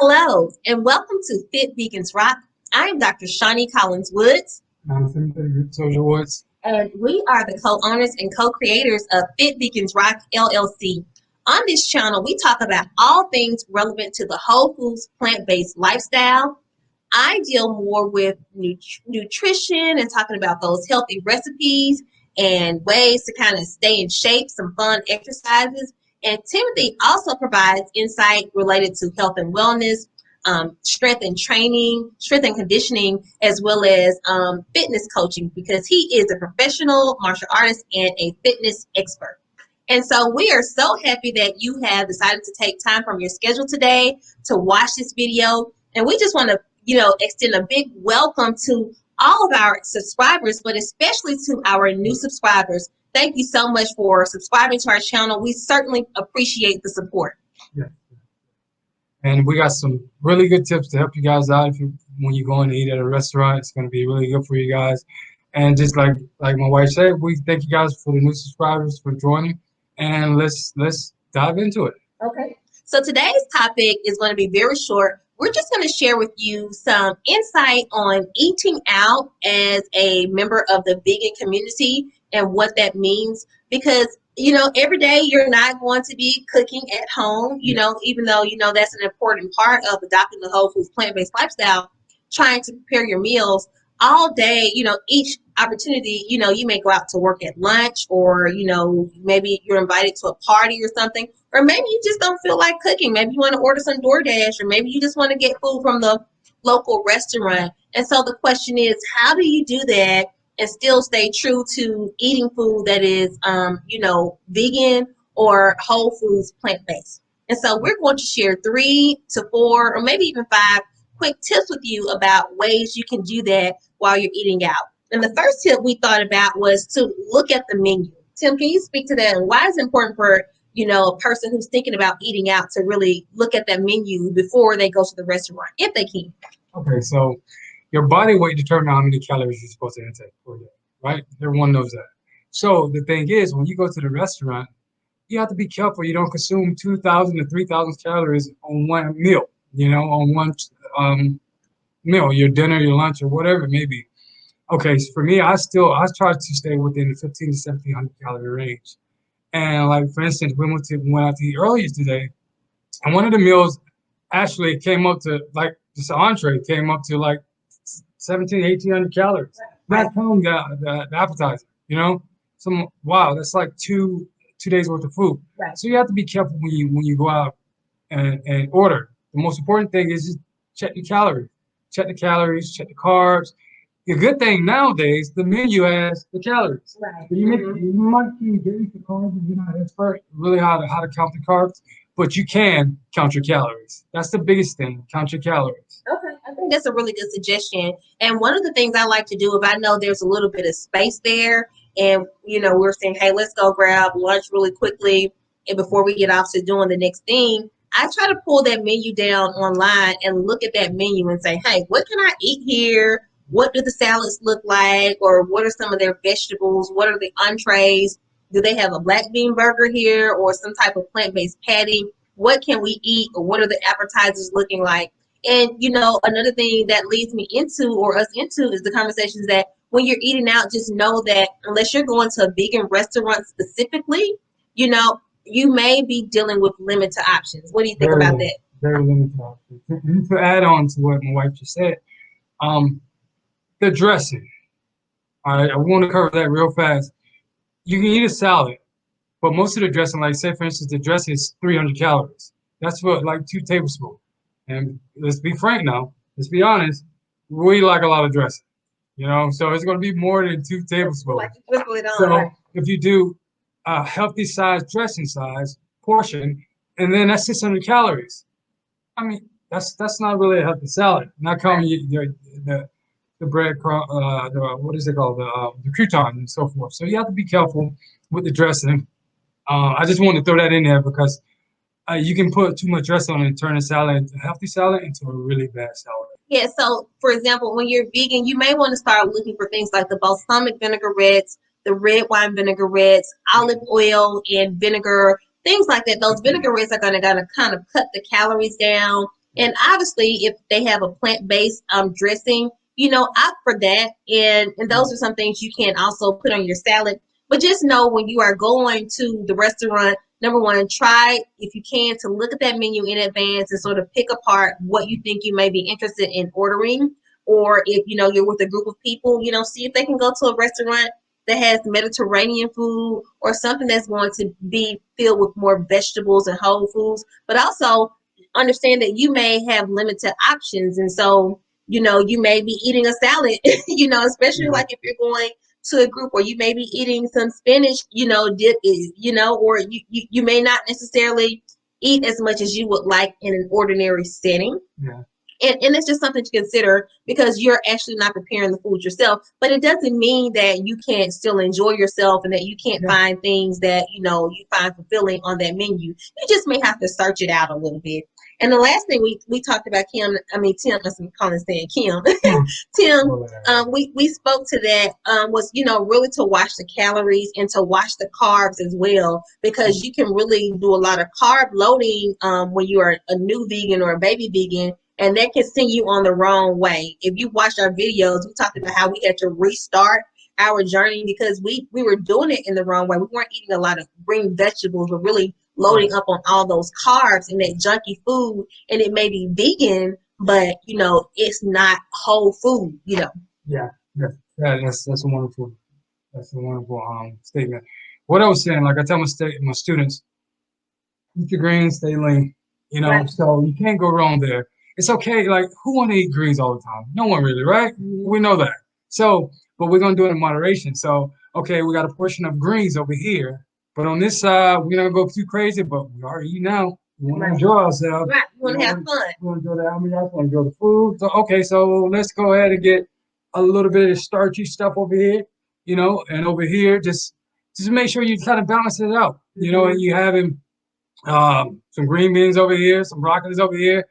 Hello, and welcome to Fit Vegans Rock. I am Dr. Shawnee Collins Woods, I'm Social Woods. and we are the co-owners and co-creators of Fit Vegans Rock, LLC. On this channel, we talk about all things relevant to the whole foods, plant-based lifestyle. I deal more with nutrition and talking about those healthy recipes and ways to kind of stay in shape, some fun exercises. And Timothy also provides insight related to health and wellness, strength and training, strength and conditioning, as well as fitness coaching, because he is a professional martial artist and a fitness expert. And so we are so happy that you have decided to take time from your schedule today to watch this video. And we just want to extend a big welcome to all of our subscribers, but especially to our new subscribers. Thank you so much for subscribing to our channel. We certainly appreciate the support. Yeah. And we got some really good tips to help you guys out when you're going to eat at a restaurant. It's going to be really good for you guys. And just like my wife said, we thank you guys for the new subscribers for joining. And let's dive into it. Okay. So today's topic is going to be very short. We're just going to share with you some insight on eating out as a member of the vegan community and what that means. Because, every day you're not going to be cooking at home, even though, that's an important part of adopting the whole foods plant-based lifestyle, trying to prepare your meals all day, each opportunity, you may go out to work at lunch, or, maybe you're invited to a party or something, or maybe you just don't feel like cooking. Maybe you want to order some DoorDash, or maybe you just want to get food from the local restaurant. And so the question is, how do you do that and still stay true to eating food that is, vegan or whole foods plant-based? And so we're going to share 3 to 4, or maybe even 5 quick tips with you about ways you can do that while you're eating out. And the first tip we thought about was to look at the menu. Tim, can you speak to that? And why is it important for, a person who's thinking about eating out to really look at that menu before they go to the restaurant, if they can? Okay, so your body weight determines how many calories you're supposed to intake for you, right? Everyone knows that. So the thing is, when you go to the restaurant, you have to be careful you don't consume 2,000 to 3,000 calories on one meal, on one meal, your dinner, your lunch, or whatever it may be. Okay, so for me, I try to stay within the 15 to 1,700 calorie range. And like, for instance, we went out to eat earlier today, and one of the meals actually came up to, like, this entree came up to like 1,700 to 1,800 calories. Not counting the appetizer, wow, that's like two days worth of food. Right. So you have to be careful when you go out and order. The most important thing is just check the calories. Check the calories, check the carbs. The good thing nowadays, the menu has the calories. Right. So you might be getting the carbs if you're not an expert, really how to count the carbs, but you can count your calories. That's the biggest thing, count your calories. Okay, I think that's a really good suggestion. And one of the things I like to do, if I know there's a little bit of space there, and we're saying, hey, let's go grab lunch really quickly, and before we get off to doing the next thing, I try to pull that menu down online and look at that menu and say, hey, what can I eat here? What do the salads look like? Or what are some of their vegetables? What are the entrees? Do they have a black bean burger here or some type of plant-based patty? What can we eat, or what are the appetizers looking like? And, another thing that leads me into, or us into, is the conversations that when you're eating out, just know that unless you're going to a vegan restaurant specifically, you may be dealing with limited options. What do you think about that? Very limited options. And to add on to what my wife just said, the dressing. All right, I want to cover that real fast. You can eat a salad, but most of the dressing, like say for instance, the dressing is 300 calories. That's for like 2 tablespoons. And let's be frank now. Let's be honest. We like a lot of dressing, so it's going to be more than 2 tablespoons. So if you do a healthy size dressing size portion, and then that's 600 calories. I mean, that's not really a healthy salad. Not counting the bread, what is it called, the croutons and so forth. So you have to be careful with the dressing. I just want to throw that in there because you can put too much dressing on it and turn a healthy salad into a really bad salad. Yeah, so for example, when you're vegan, you may want to start looking for things like the balsamic vinaigrettes, the red wine vinaigrettes, olive oil and vinegar, things like that. Those vinaigrettes are going to kind of cut the calories down. And obviously, if they have a plant-based dressing, opt for that. And those are some things you can also put on your salad. But just know when you are going to the restaurant, number one, try if you can to look at that menu in advance and sort of pick apart what you think you may be interested in ordering. Or if you're with a group of people, see if they can go to a restaurant that has Mediterranean food or something that's going to be filled with more vegetables and whole foods. But also understand that you may have limited options. And so, you may be eating a salad, especially Yeah. like if you're going to a group, or you may be eating some spinach, dip, or you may not necessarily eat as much as you would like in an ordinary setting. Yeah. And it's just something to consider because you're actually not preparing the food yourself. But it doesn't mean that you can't still enjoy yourself and that you can't Yeah. find things that you find fulfilling on that menu. You just may have to search it out a little bit. And the last thing we talked about, Tim, I'm calling saying Kim. Tim, we spoke to that was really to watch the calories and to watch the carbs as well, because you can really do a lot of carb loading when you are a new vegan or a baby vegan, and that can send you on the wrong way. If you watch our videos, we talked about how we had to restart our journey because we were doing it in the wrong way. We weren't eating a lot of green vegetables. We're really loading up on all those carbs and that junky food, and it may be vegan, but it's not whole food. Yeah. Yeah. That's a wonderful statement. What I was saying, like I tell my students, eat your greens, stay lean. Right. So you can't go wrong there. It's okay. Like, who want to eat greens all the time? No one really, right? We know that. So, but we're gonna do it in moderation. So, okay, we got a portion of greens over here, but on this side, we're not gonna go too crazy. But we are eating now. We want to enjoy ourselves. Right. You want to have fun. We want to enjoy the ambiance. We want to enjoy the food. So, okay, so let's go ahead and get a little bit of starchy stuff over here, and over here, just make sure you kind of balance it out, and you have him some green beans over here, some broccolis over here,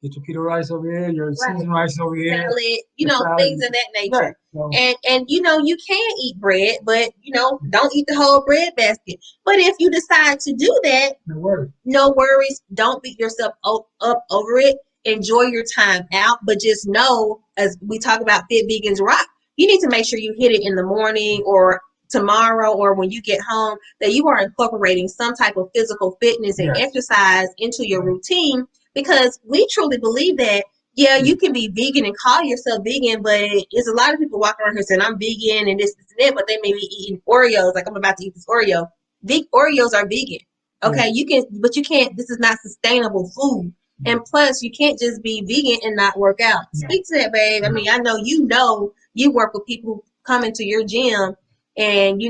get your keto rice over here, your seasoned rice over here, salad, salad. things of that nature. Right. So, And you can eat bread, but don't eat the whole bread basket. But if you decide to do that, no worries. Don't beat yourself up over it. Enjoy your time out, but just know, as we talk about Fit Vegans Rock, you need to make sure you hit it in the morning or tomorrow or when you get home, that you are incorporating some type of physical fitness and exercise into your routine, because we truly believe that you can be vegan and call yourself vegan, but it's a lot of people walking around here saying I'm vegan and this and that, but they may be eating Oreos. Like, I'm about to eat this Oreo. Oreos are vegan. Okay, you can, but you can't. This is not sustainable food. And plus, you can't just be vegan and not work out. Speak to that, babe. I mean, I know you work with people who come into your gym, and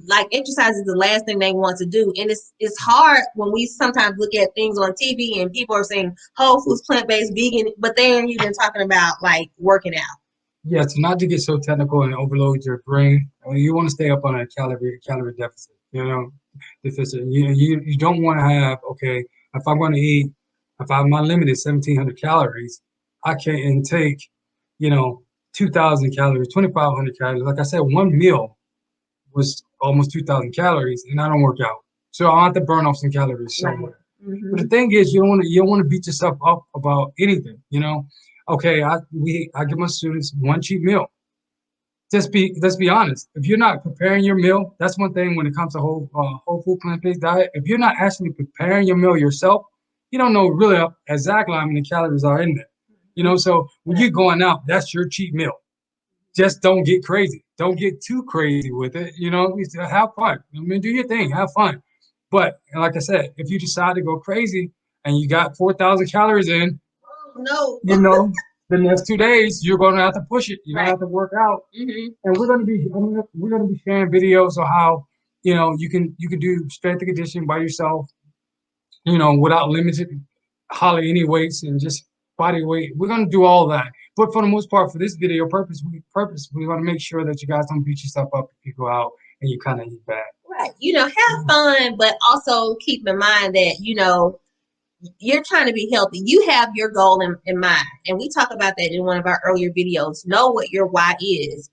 like, exercise is the last thing they want to do. And it's hard when we sometimes look at things on TV and people are saying whole foods, plant-based, vegan, but they ain't even talking about like working out. Yeah, so not to get so technical and overload your brain, you want to stay up on a calorie deficit, deficit. You don't want to have, okay, if I'm going to eat, if my limit is 1,700 calories, I can't intake, 2,000 calories, 2,500 calories. Like I said, one meal was almost 2,000 calories, and I don't work out, so I have to burn off some calories somewhere. But the thing is, you don't want to beat yourself up about anything. Okay, I give my students one cheat meal. Let's be honest. If you're not preparing your meal, that's one thing when it comes to whole food plant-based diet. If you're not actually preparing your meal yourself, you don't know really exactly how many calories are in there. So when you're going out, that's your cheat meal. Just don't get crazy. Don't get too crazy with it. Have fun. I mean, do your thing, have fun. But like I said, if you decide to go crazy and you got 4,000 calories in, no, the next 2 days you're going to have to push it. You're going to have to work out. And we're going to be sharing videos of how you can do strength and conditioning by yourself. Without limited hardly any weights and just body weight. We're going to do all that. But for the most part, for this video we want to make sure that you guys don't beat yourself up if you go out and you kind of eat bad. Right. Have fun, but also keep in mind that, you're trying to be healthy. You have your goal in mind. And we talk about that in one of our earlier videos. Know what your why is,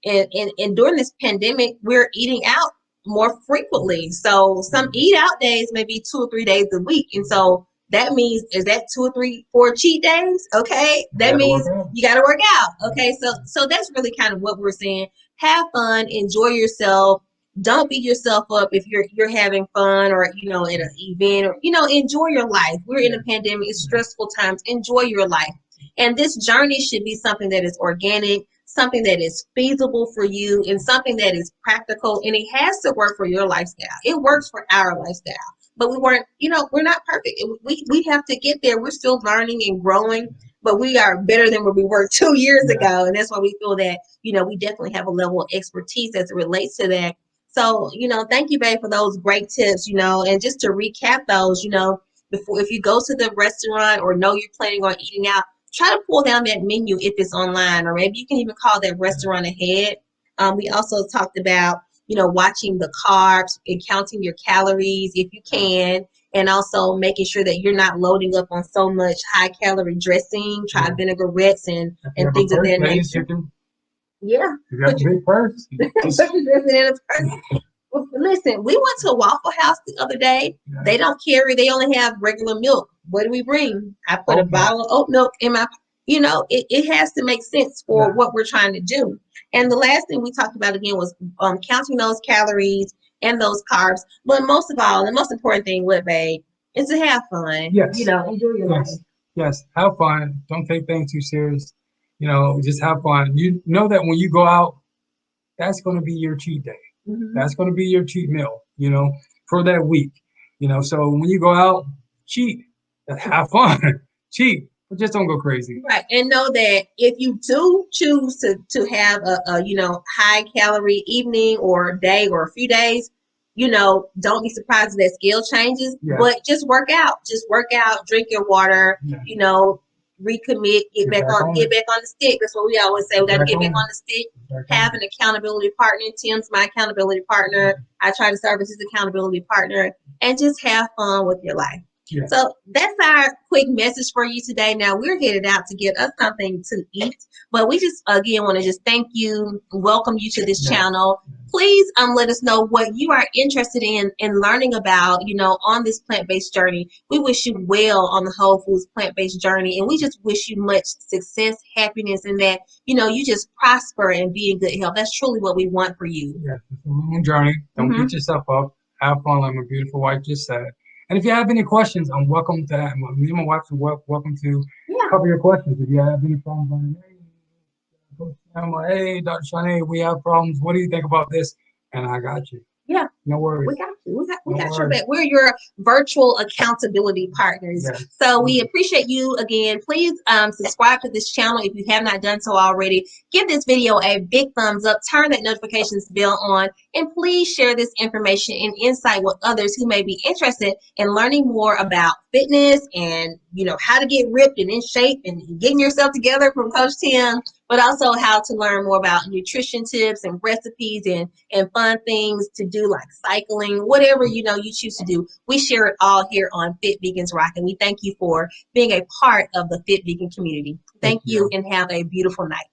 and during this pandemic, we're eating out more frequently. So some eat out days, maybe 2 or 3 days a week. And so that means, is that 2 or 3, 4 cheat days? Okay, that Gotta means work out. you got to work out. Okay, so that's really kind of what we're saying. Have fun, enjoy yourself. Don't beat yourself up if you're having fun, or at an event, or enjoy your life. We're in a pandemic, it's stressful times. Enjoy your life. And this journey should be something that is organic, something that is feasible for you, and something that is practical, and it has to work for your lifestyle. It works for our lifestyle. But we're not perfect. We have to get there. We're still learning and growing, but we are better than where we were 2 years ago. And that's why we feel that, we definitely have a level of expertise as it relates to that. So, thank you, babe, for those great tips, and just to recap those, before, if you go to the restaurant or know you're planning on eating out, try to pull down that menu if it's online, or maybe you can even call that restaurant ahead. We also talked about, watching the carbs and counting your calories if you can, and also making sure that you're not loading up on so much high calorie dressing. Try vinaigrettes and things of that nature. Yeah. You got a big purse. Put your dressing in a purse. Listen, we went to a Waffle House the other day. They don't carry, they only have regular milk. What do we bring? I put a bottle of oat milk in my, it has to make sense for what we're trying to do. And the last thing we talked about again was counting those calories and those carbs. But most of all, the most important thing, what, babe, is to have fun. Yes. Enjoy your life. Yes. Have fun. Don't take things too serious. Just have fun. You know that when you go out, that's going to be your cheat day. That's going to be your cheat meal, for that week. So when you go out, cheat, have fun, cheat, but just don't go crazy. Right. And know that if you do choose to have a high calorie evening or day or a few days, don't be surprised if that scale changes. But just work out. Just work out, drink your water, recommit, get back on the stick. That's what we always say. We got to get back on the stick. Have an accountability partner. Tim's my accountability partner. I try to serve as his accountability partner, and just have fun with your life. Yeah. So that's our quick message for you today. Now we're headed out to get us something to eat, but we just again want to just thank you, welcome you to this channel. Please let us know what you are interested in learning about, on this plant-based journey. We wish you well on the Whole Foods plant-based journey, and we just wish you much success, happiness, and that, you just prosper and be in good health. That's truly what we want for you. Yeah, it's a long journey. Don't beat yourself up. Have fun, like my beautiful wife just said. And if you have any questions, I'm welcome to that. Me and my wife are welcome to cover your questions. If you have any problems, hey, Dr. Shanae, we have problems. What do you think about this? And I got you. Yeah. No worries. We got you. We got your back. We're your virtual accountability partners. Yes. So we appreciate you again. Please subscribe to this channel if you have not done so already. Give this video a big thumbs up. Turn that notifications bell on. And please share this information and insight with others who may be interested in learning more about fitness and, how to get ripped and in shape and getting yourself together from Coach Tim, but also how to learn more about nutrition tips and recipes and fun things to do like cycling, whatever you choose to do. We share it all here on Fit Vegans Rock, and we thank you for being a part of the Fit Vegan community. Thank you and have a beautiful night.